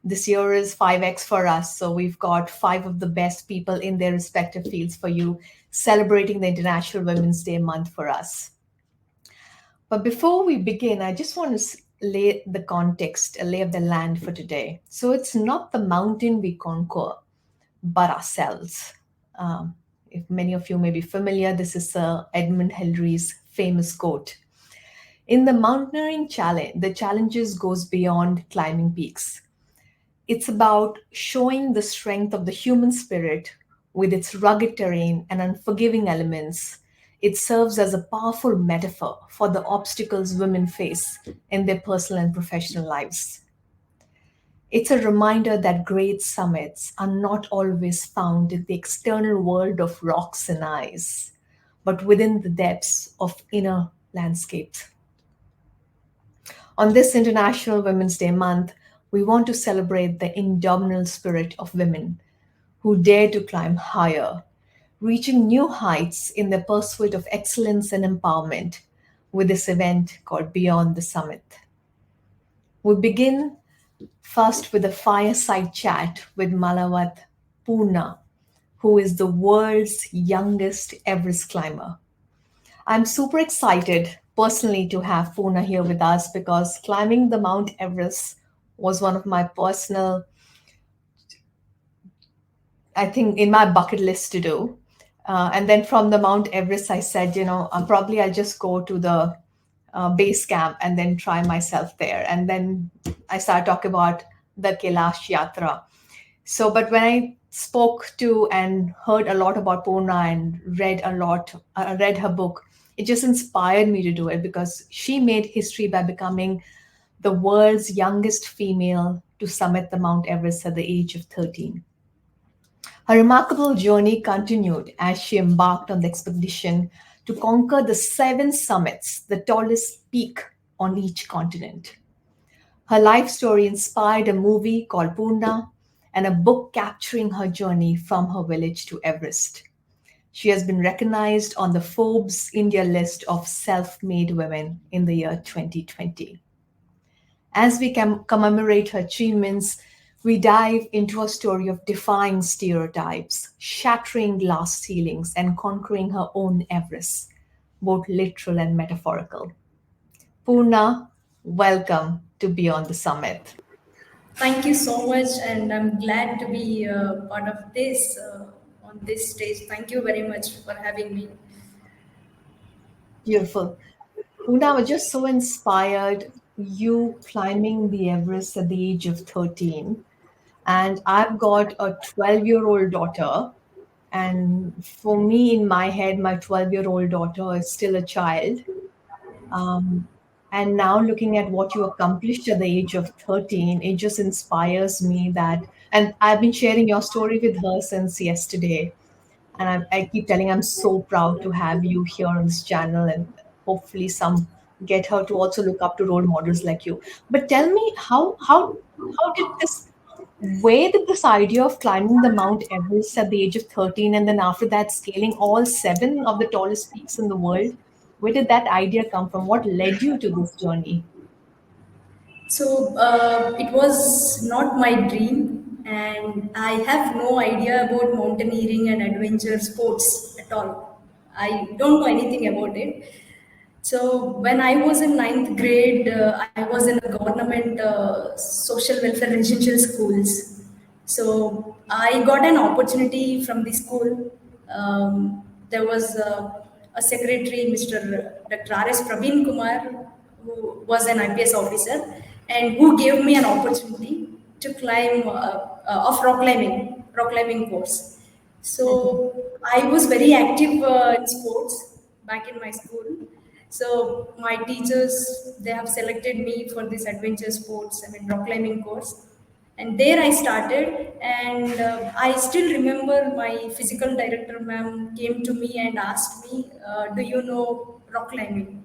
This year is 5x for us. So we've got five of the best people in their respective fields for you, celebrating the International Women's Day month for us. But before we begin, I just want to lay the context, a lay of the land for today. So it's not the mountain we conquer, but ourselves. Um, if many of you may be familiar, this is Edmund Hillary's famous quote. In the mountaineering challenge, the challenges goes beyond climbing peaks. It's about showing the strength of the human spirit with its rugged terrain and unforgiving elements. It serves as a powerful metaphor for the obstacles women face in their personal and professional lives. It's a reminder that great summits are not always found in the external world of rocks and ice, but within the depths of inner landscapes. On this International Women's Day month, we want to celebrate the indomitable spirit of women who dare to climb higher, reaching new heights in their pursuit of excellence and empowerment with this event called Beyond the Summit. We begin first with a fireside chat with Malavath Poorna, who is the world's youngest Everest climber. I'm super excited personally to have Poorna here with us because climbing the Mount Everest was one of my personal, I think, in my bucket list to do. And then from the Mount Everest, I said, probably I'll just go to the base camp and then try myself there. And then I started talking about the Kailash Yatra. So, but when I spoke to and heard a lot about Poorna and read her book, it just inspired me to do it because she made history by becoming the world's youngest female to summit the Mount Everest at the age of 13. Her remarkable journey continued as she embarked on the expedition to conquer the seven summits, the tallest peak on each continent. Her life story inspired a movie called Poorna and a book capturing her journey from her village to Everest. She has been recognized on the Forbes India list of self made women in the year 2020. As we commemorate her achievements, we dive into a story of defying stereotypes, shattering glass ceilings, and conquering her own Everest, both literal and metaphorical. Poorna, welcome to Beyond the Summit. Thank you so much, and I'm glad to be part of this on this stage. Thank you very much for having me. Beautiful. Poorna, I was just so inspired you climbing the Everest at the age of 13. And I've got a 12-year-old daughter. And for me, in my head, my 12-year-old daughter is still a child. Um, and now looking at what you accomplished at the age of 13, it just inspires me that, and I've been sharing your story with her since yesterday. And I keep telling I'm so proud to have you here on this channel and hopefully some get her to also look up to role models like you. But tell me how did this where did this idea of climbing the Mount Everest at the age of 13 and then after that scaling all seven of the tallest peaks in the world, where did that idea come from? What led you to this journey? So it was not my dream, and I have no idea about mountaineering and adventure sports at all. I don't know anything about it. So when I was in ninth grade, I was in a government social welfare residential schools. So I got an opportunity from the school. There was a secretary, Mr. Dr. R.S. Praveen Kumar, who was an IPS officer, and who gave me an opportunity to climb of rock climbing course. So I was very active in sports back in my school. So my teachers, they have selected me for this adventure sports, I mean rock climbing course. And there I started, and I still remember my physical director ma'am came to me and asked me, "Do you know rock climbing?"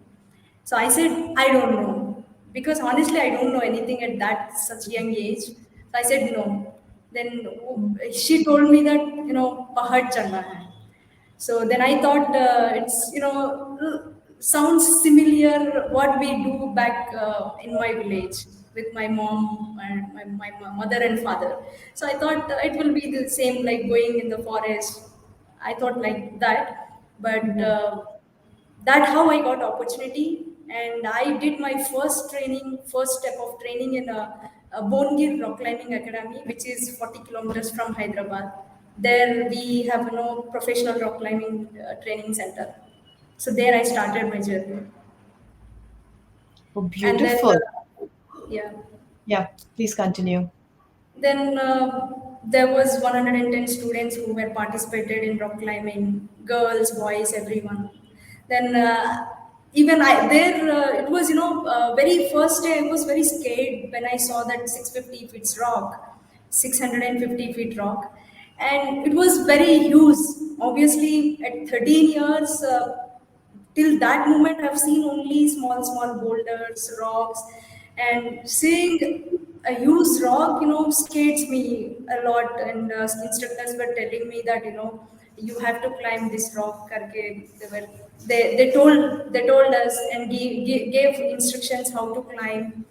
So I said, "I don't know," because honestly I don't know anything at that such young age. So I said no. Then she told me that pahad chana hai. So then I thought it's sounds similar what we do back in my village. with my mom and my mother and father. So I thought it will be the same like going in the forest. I thought like that, but Mhm. that how I got opportunity, and I did my first step of training in a Bongir rock climbing academy, which is 40 kilometers from Hyderabad. There we have no professional rock climbing training center. So there I started my journey, Oh, and then beautiful. yeah. Yeah, please continue. Then there was 110 students who were participated in rock climbing, girls, boys, everyone. Then even I there it was very first day I was very scared when I saw that 650 feet rock, 650 feet rock, and it was very huge. Obviously, at 13 years. Till that moment I've seen only small boulders, rocks, and seeing a huge rock scares me a lot. And instructors were telling me that you have to climb this rock karke. They told us and gave instructions how to climb,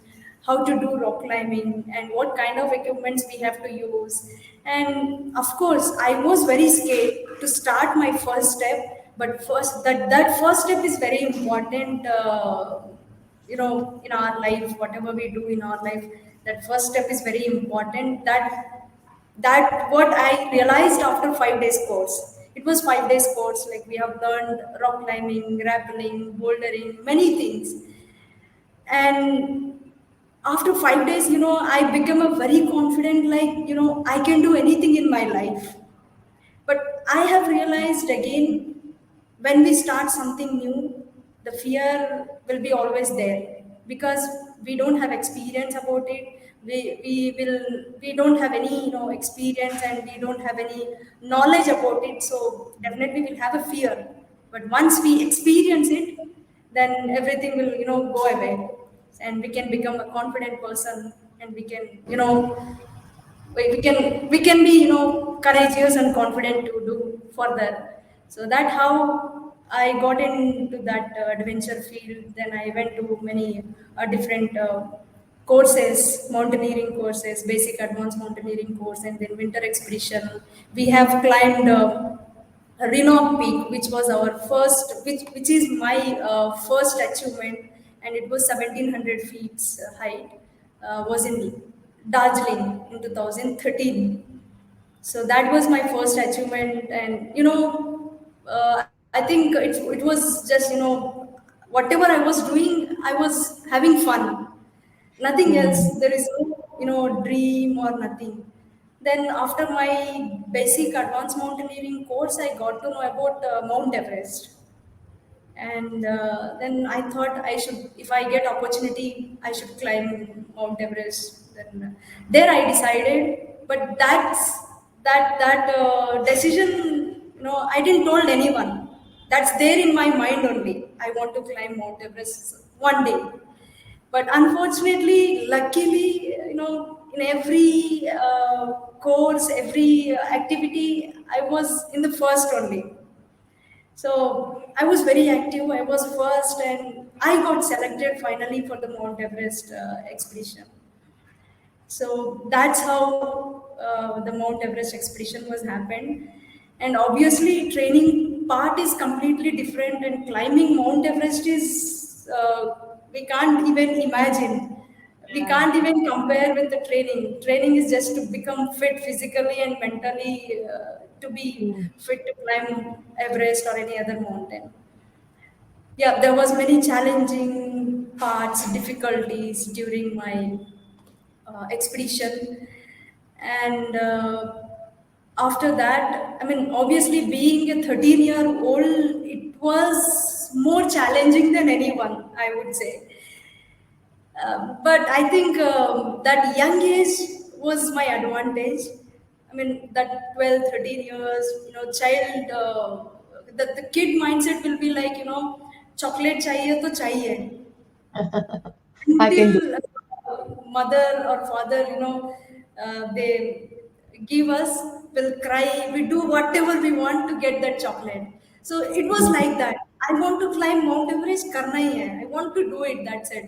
how to do rock climbing, and what kind of equipments we have to use. And of course I was very scared to start my first step, but first that first step is very important. In our life, whatever we do in our life, that first step is very important. That what I realized after 5 days course. It was 5 days course, like we have learned rock climbing, rappelling, bouldering, many things. And after 5 days, I became a very confident, like I can do anything in my life. But I have realized again, when we start something new, the fear will be always there, because we don't have experience about it. We don't have any experience, and we don't have any knowledge about it. So definitely we'll have a fear. But once we experience it, then everything will go away, and we can become a confident person, and we can we can be courageous and confident to do further. So that how I got into that adventure field. Then I went to many different courses, mountaineering courses, basic advanced mountaineering course, and then winter expedition. We have climbed Renock Peak, which was our first, which is my first achievement, and it was 1700 feet height. Was in Darjeeling in 2013. So that was my first achievement, and I think it was just whatever I was doing, I was having fun. Nothing else. Mm. There is no dream or nothing. Then after my basic advanced mountaineering course, I got to know about Mount Everest. And then I thought I should, if I get opportunity, I should climb Mount Everest. Then there I decided. But that decision, I didn't told anyone. That's there in my mind only. I want to climb Mount Everest one day. But unfortunately, luckily, in every course, every activity, I was in the first only. So I was very active. I was first, and I got selected finally for the Mount Everest expedition. So that's how the Mount Everest expedition was happened. And obviously, training part is completely different, and climbing Mount Everest is we can't even imagine. We Yeah. can't even compare with the training. Training is just to become fit physically and mentally, to be Mm. fit to climb Everest or any other mountain. Yeah, there was many challenging parts, difficulties during my expedition. And after that, I mean, obviously being a 13-year-old, it was more challenging than anyone, I would say. But I think that young age was my advantage. I mean, that 12, 13 years, child, the kid mindset will be like, chocolate chahiye to chahiye. I can do. Until mother or father, they give us, will cry, we do whatever we want to get that chocolate. So it was Mm. like that. I want to climb Mount Everest, karna hi hai. I want to do it, that's it.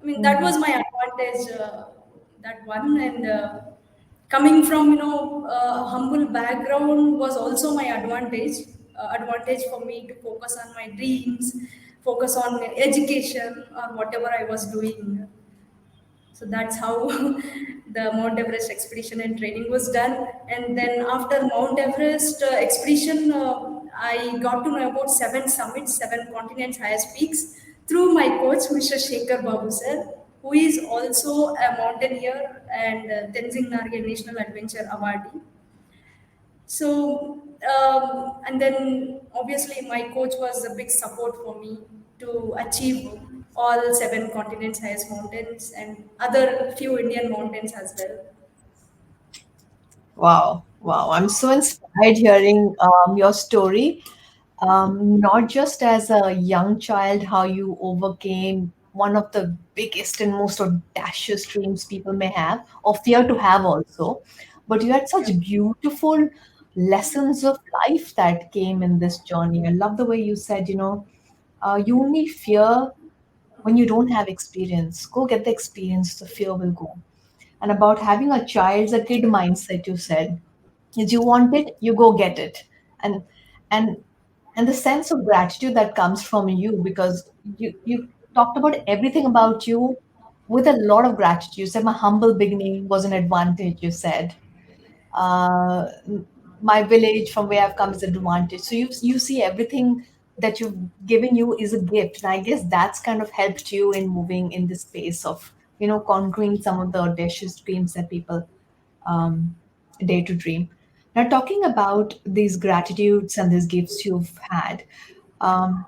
I mean, that Mm. was my advantage, that one. And coming from, a humble background was also my advantage for me to focus on my dreams, focus on education or whatever I was doing. So that's how the Mount Everest expedition and training was done. And then after Mount Everest expedition, I got to know about seven summits, seven continents, highest peaks through my coach, Mr. Shekhar Babu sir, who is also a mountaineer and Tenzing Norgay National Adventure Awardee. So, and then obviously my coach was a big support for me to achieve all seven continents' highest mountains and other few Indian mountains as well. Wow, wow. I'm so inspired hearing your story. Not just as a young child, how you overcame one of the biggest and most audacious dreams people may have, or fear to have also, but you had such Yeah. beautiful lessons of life that came in this journey. I love the way you said, you only fear when you don't have experience. Go get the experience, the fear will go. And about having a child's a kid mindset, you said is you want it, you go get it. And and and the sense of gratitude that comes from you, because you talked about everything about you with a lot of gratitude. You said my humble beginning was an advantage, you said uh, my village from where I've come is an advantage. So you see everything that you've given you is a gift, and I guess that's kind of helped you in moving in the space of conquering some of the audacious dreams that people um, dare to dream. Now, talking about these gratitudes and these gifts you've had, um,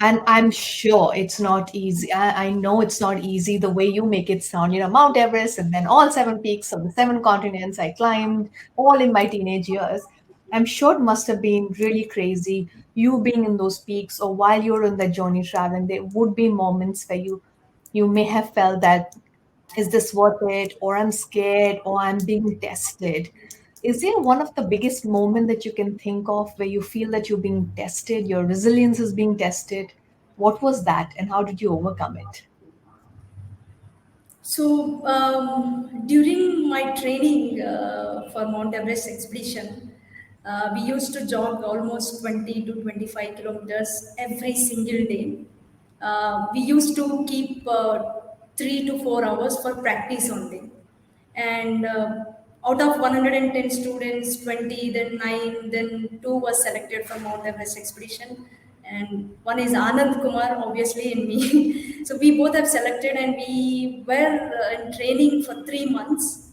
and I'm sure it's not easy. I know it's not easy the way you make it sound. Mount Everest and then all seven peaks of the seven continents I climbed all in my teenage years. I'm sure it must have been really crazy you being in those peaks, or while you're on that journey traveling, there would be moments where you may have felt that, is this worth it, or I'm scared, or I'm being tested. Is there one of the biggest moment that you can think of where you feel that you're being tested, your resilience is being tested? What was that, and how did you overcome it? So during my training for Mount Everest expedition, we used to jog almost 20 to 25 kilometers every single day. We used to keep 3 to 4 hours for practice only. And out of 110 students, 20, then 9, then 2 was selected for Mount Everest expedition. And one is Anand Kumar, obviously, and me. So we both have selected, and we were in training for 3 months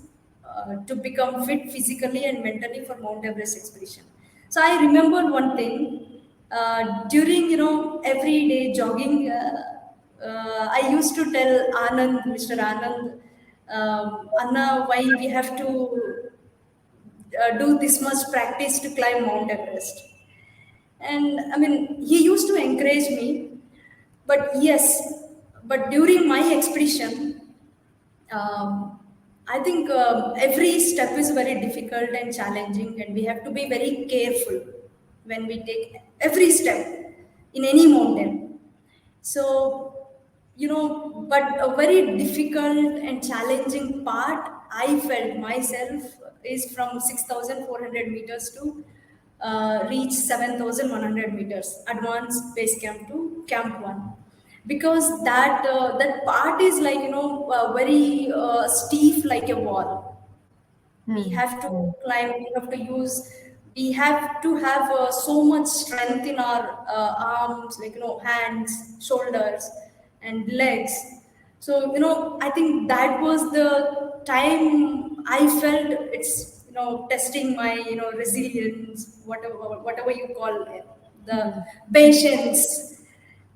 to become fit physically and mentally for Mount Everest expedition. So I remember one thing during everyday jogging. I used to tell Anand, Mr. Anand, Anna, why we have to do this much practice to climb Mount Everest. And I mean, he used to encourage me, but yes, but during my expedition, um, I think every step is very difficult and challenging, and we have to be very careful when we take every step in any mountain. So, but a very difficult and challenging part I felt myself is from 6,400 meters to reach 7,100 meters, advanced base camp to camp one. Because that part is like, very steep like a wall. We Hmm. have to Hmm. climb, we have to have so much strength in our arms, like hands, shoulders, and legs. So I think that was the time I felt it's testing my resilience, whatever you call it, the Hmm. patience,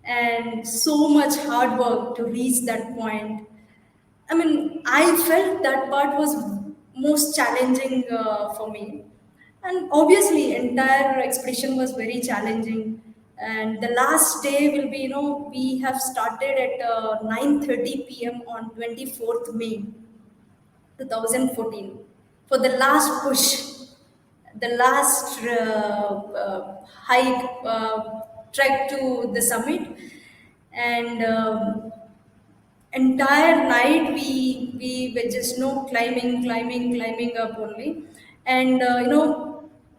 and so much hard work to reach that point. I mean, I felt that part was most challenging for me, and obviously, entire expedition was very challenging. And the last day will be, we have started at 9:30 p.m. on 24th May, 2014, for the last push, the last hike, trek to the summit, and. entire night we were just climbing up only, and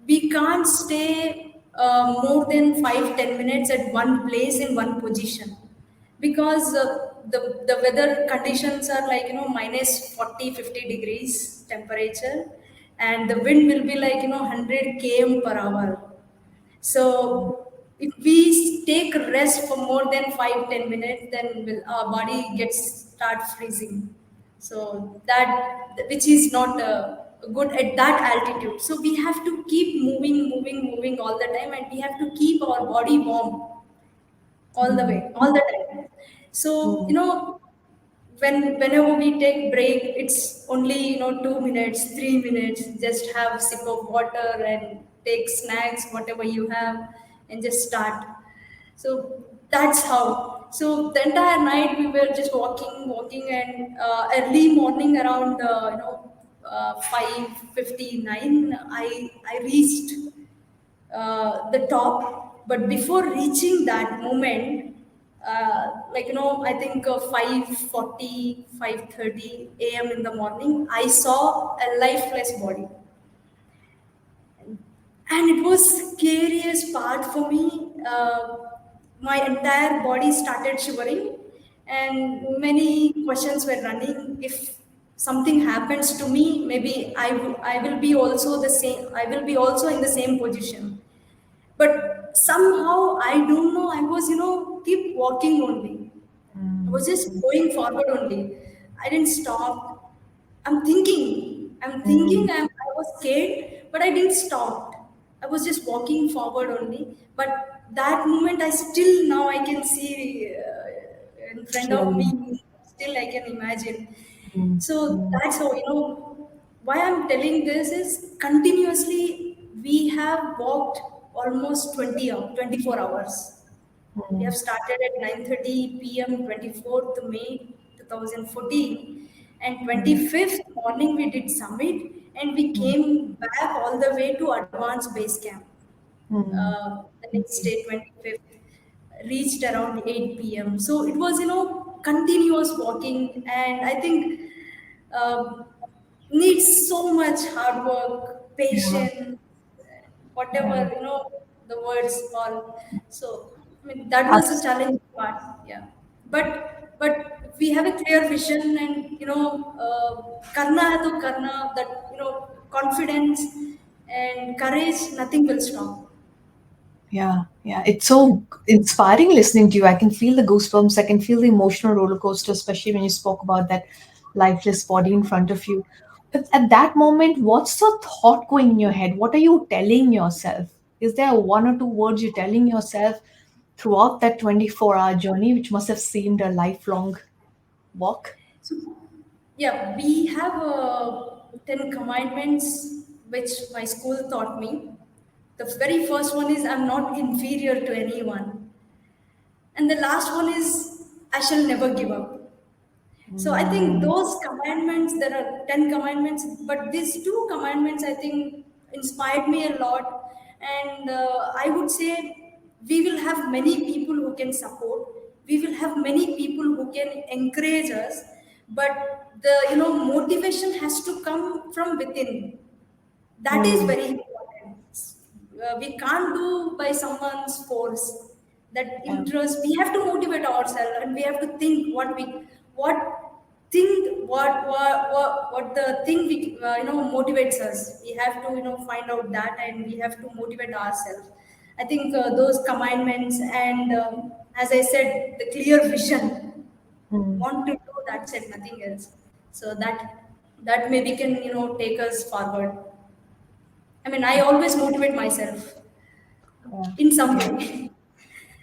we can't stay more than 5-10 minutes at one place in one position, because the weather conditions are like minus 40-50 degrees temperature, and the wind will be like 100 km per hour. So if we take rest for more than 5-10 minutes, then our body gets start freezing. So that, which is not good at that altitude. So we have to keep moving all the time, and we have to keep our body warm all the Mm, way, all the time. So mm, whenever we take break, it's only 2 minutes, 3 minutes. Just have sip of water and take snacks, whatever you have, and just start. So that's how. So the entire night we were just walking, and early morning around 5:59, I reached the top. But before reaching that moment, I think 5:40, 5:30 a.m. in the morning, I saw a lifeless body, and it was scariest part for me. My entire body started shivering, and many questions were running. If something happens to me, maybe I will be also the same, I will be also in the same position. But somehow, I don't know, I was keep walking only. I was mm, just going forward only. I didn't stop. I was scared, but I didn't stop. I was just walking forward only. But that moment, I still, now I can see in front of clearly. me. Still, I can imagine. Mm, So mm, that's how, why I'm telling this is continuously we have walked almost 24 hours. We have mm, started at 9:30 p.m. 24th May 2014, and mm, 25th morning we did summit, and we mm, came back all the way to advanced base camp. mm, The next day, 25th, reached around 8 p.m. So it was continuous walking, and I think um, needs so much hard work, yeah, patience, whatever yeah. the words call. So I mean that was a Abs- challenging part, yeah. But we have a clear vision, and karna hai to karna, that confidence and courage, nothing will stop. Yeah, yeah. It's so inspiring listening to you. I can feel the goosebumps. I can feel the emotional roller coaster, especially when you spoke about that lifeless body in front of you. But at that moment, what's the thought going in your head? What are you telling yourself? Is there one or two words you're telling yourself throughout that 24-hour journey, which must have seemed a lifelong walk? So yeah, we have 10 commandments which my school taught me. The very first one is, I'm not inferior to anyone. And the last one is, I shall never give up. So I think Mm, those commandments, there are 10 commandments, but these two commandments I think inspired me a lot. And I would say we will have many people who can support, we will have many people who can encourage us, but the motivation has to come from within. That is mm, very important. We can't do by someone's force. That yeah, interest, we have to motivate ourselves, and we have to think what what the thing we motivates us. We have to find out that, and we have to motivate ourselves. I think those commandments, and as I said, the clear vision, mm, want to do, that's it, nothing else. So that maybe can take us forward. I mean, I always motivate myself yeah, in some yeah. way.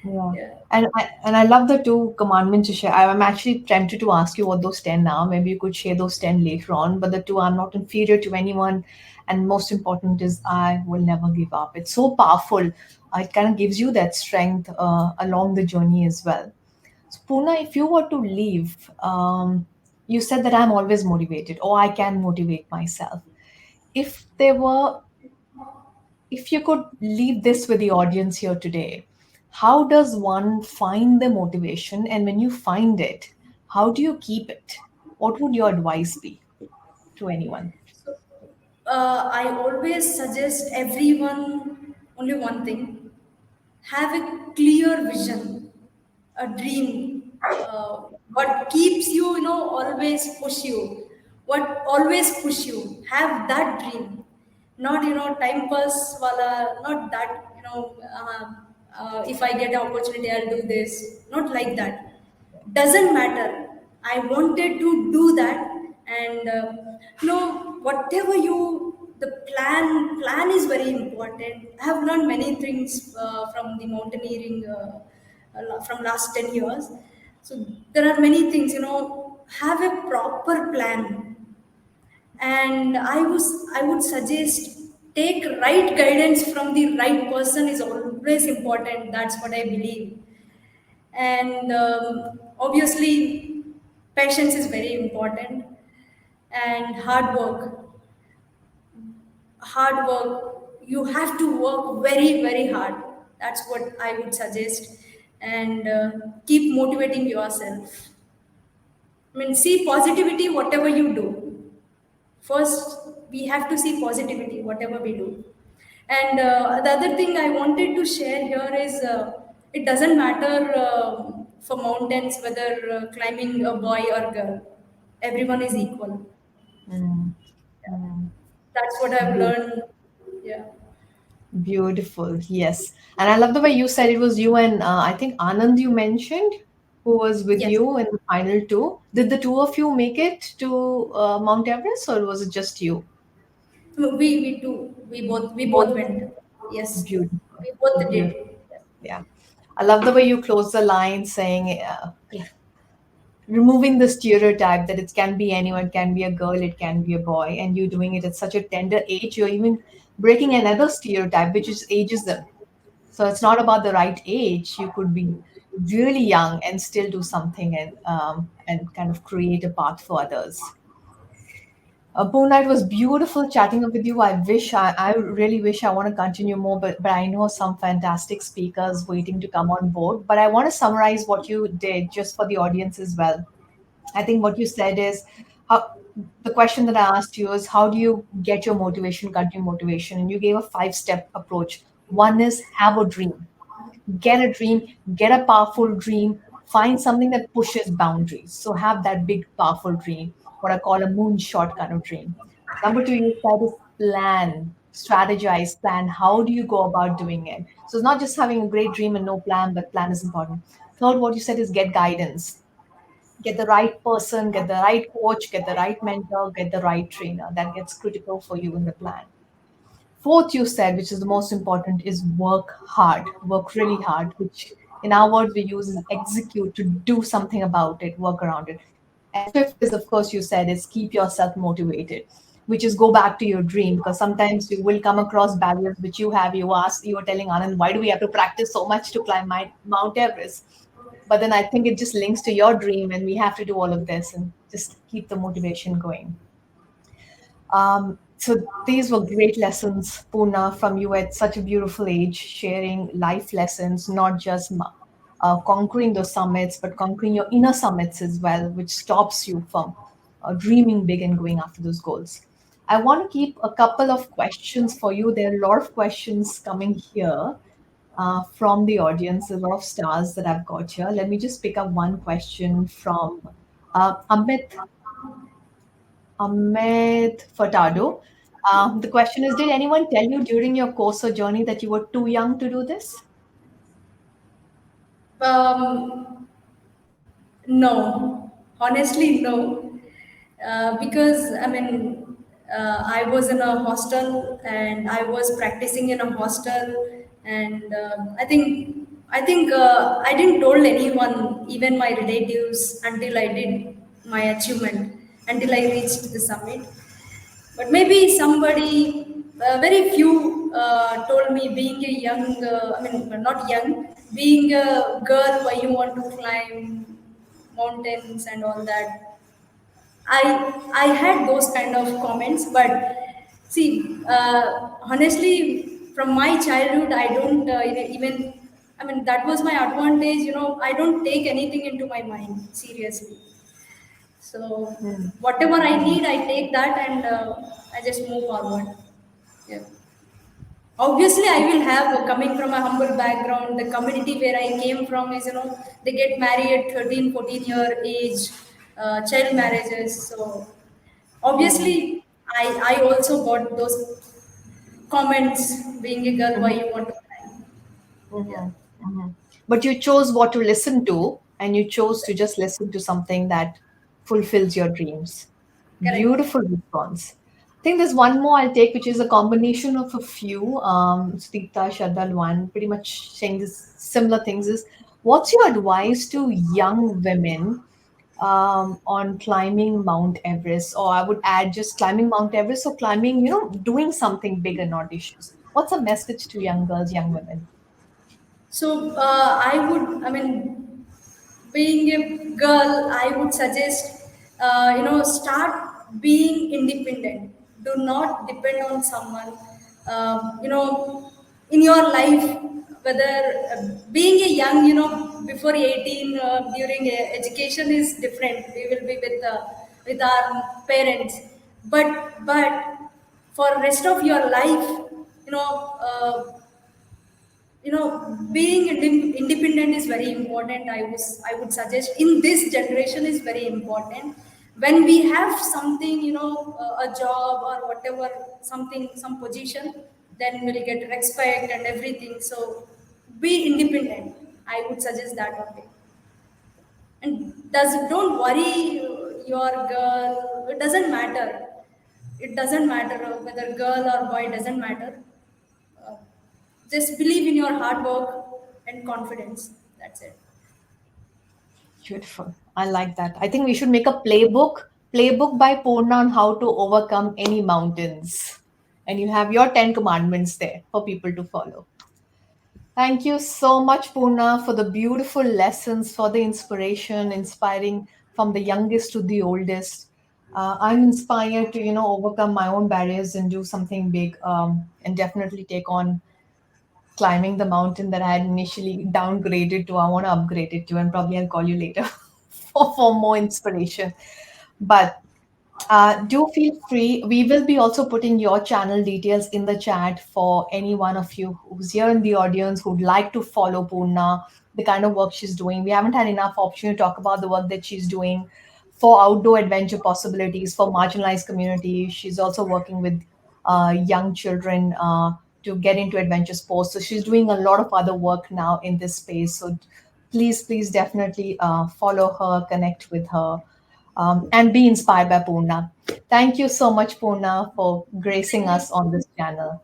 Yeah. Yeah. And I love the two commandments you share. I'm actually tempted to ask you what those 10 are. Maybe you could share those 10 later on. But the two, I'm not inferior to anyone. And most important is I will never give up. It's so powerful. It kind of gives you that strength along the journey as well. So, Poona, if you were to leave, you said that I'm always motivated or I can motivate myself. If there were if you could leave this with the audience here today, how does one find the motivation? And when you find it, How do you keep it? What would your advice be to anyone? So, I always suggest everyone only one thing: have a clear vision, a dream. What keeps you, always push you. What always push you? Have that dream, not time pass wala, not that if I get an opportunity, I'll do this. Not like that. Doesn't matter. I wanted to do that. And whatever you, the plan is very important. I have learned many things from the mountaineering from last 10 years. So there are many things, have a proper plan. And I would suggest take right guidance from the right person is always important. That's what I believe. And obviously patience is very important, and hard work. You have to work very very hard. That's what I would suggest. And keep motivating yourself. I mean, see positivity whatever you do. First, we have to see positivity whatever we do. And the other thing I wanted to share here is, it doesn't matter for mountains whether climbing a boy or girl, everyone is equal. Mm, mm. That's what I've learned. Yeah. Beautiful. Yes. And I love the way you said it was you and I think Anand you mentioned who was with Yes. you in the final two. Did the two of you make it to Mount Everest or was it just you? We both Both. went. Yes. Beautiful. We both did. Beautiful. Yeah. I love the way you close the line saying, removing the stereotype that it can be anyone, it can be a girl, it can be a boy, and you doing it at such a tender age, you're even breaking another stereotype, which is ageism. So it's not about the right age. You could be really young and still do something and kind of create a path for others. Poona, it was beautiful chatting with you. I really wish I want to continue more, but I know some fantastic speakers waiting to come on board. But I want to summarize what you did just for the audience as well. I think what you said is how the question that I asked you is how do you get your motivation, continue motivation? And you gave a 5 step approach. One is have a dream, get a dream, get a powerful dream, find something that pushes boundaries. So have that big, powerful dream, what I call a moonshot kind of dream. Number two, you said is plan, strategize, plan. How do you go about doing it? So it's not just having a great dream and no plan, but plan is important. Third, what you said is get guidance, get the right person, get the right coach, get the right mentor, get the right trainer. That gets critical for you in the plan. Fourth, you said, which is the most important, is work hard, work really hard, which in our words we use is execute, to do something about it, work around it. And fifth is, of course, you said, is keep yourself motivated, which is go back to your dream, because sometimes you will come across barriers which you have. You were telling Anand, why do we have to practice so much to climb Mount Everest? But then I think it just links to your dream, and we have to do all of this and just keep the motivation going. So these were great lessons, Poona, from you at such a beautiful age, sharing life lessons, not just conquering those summits, but conquering your inner summits as well, which stops you from dreaming big and going after those goals. I want to keep a couple of questions for you. There are a lot of questions coming here from the audience, a lot of stars that I've got here. Let me just pick up one question from Ahmed Furtado. The question is, did anyone tell you during your course or journey that you were too young to do this? um, no, honestly no. Because I mean, I was in a hostel and I was practicing in a hostel. And I think I didn't told anyone, even my relatives, until I did my achievement, until I reached the summit. But maybe somebody, very few, told me, being a young, I mean, not young, being a girl, why you want to climb mountains and all that. I had those kind of comments. But see, honestly, from my childhood, I don't even. I mean, that was my advantage. I don't take anything into my mind seriously. So Mm. whatever I need, I take that and I just move forward. Yeah. Obviously, I will have coming from a humble background. The community where I came from is, they get married at 13, 14-year age, child marriages. So Mm. obviously, I also got those comments, being a girl, why Mhm. you want to cry? Yeah, Mhm. Mhm. But you chose what to listen to, and you chose to just listen to something that fulfills your dreams. correct. Beautiful response. I think there's one more I'll take, which is a combination of a few. Srita, Shadal, one, pretty much saying this similar things is what's your advice to young women on climbing Mount Everest? Or I would add just climbing Mount Everest or climbing, doing something big and audacious. What's a message to young girls, young women? So I mean, being a girl, I would suggest, start being independent. Do not depend on someone. In your life, whether being a young, before 18, during education is different. We will be with our parents, but for rest of your life, you know. Being independent is very important. I would suggest in this generation is very important. When we have something, a job or whatever, something, some position, then we'll get respect and everything. So be independent, I would suggest that only. And don't worry, your girl, it doesn't matter. It doesn't matter whether girl or boy, doesn't matter. uh, just believe in your hard work and confidence. That's it. Beautiful. I like that. I think we should make a playbook by Poorna on how to overcome any mountains. And you have your 10 commandments there for people to follow. Thank you so much, Poorna, for the beautiful lessons, for the inspiration, inspiring from the youngest to the oldest. I'm inspired to, overcome my own barriers and do something big, and definitely take on climbing the mountain that I had initially downgraded to. I want to upgrade it to, and probably I'll call you later for more inspiration. But do feel free. We will be also putting your channel details in the chat for any one of you who's here in the audience who'd like to follow Poorna, the kind of work she's doing. We haven't had enough option to talk about the work that she's doing for outdoor adventure possibilities for marginalized communities. She's also working with young children to get into adventure sports. So she's doing a lot of other work now in this space. So please definitely follow her, connect with her, and be inspired by Poorna. Thank you so much, Poorna, for gracing Thank you. us on this channel.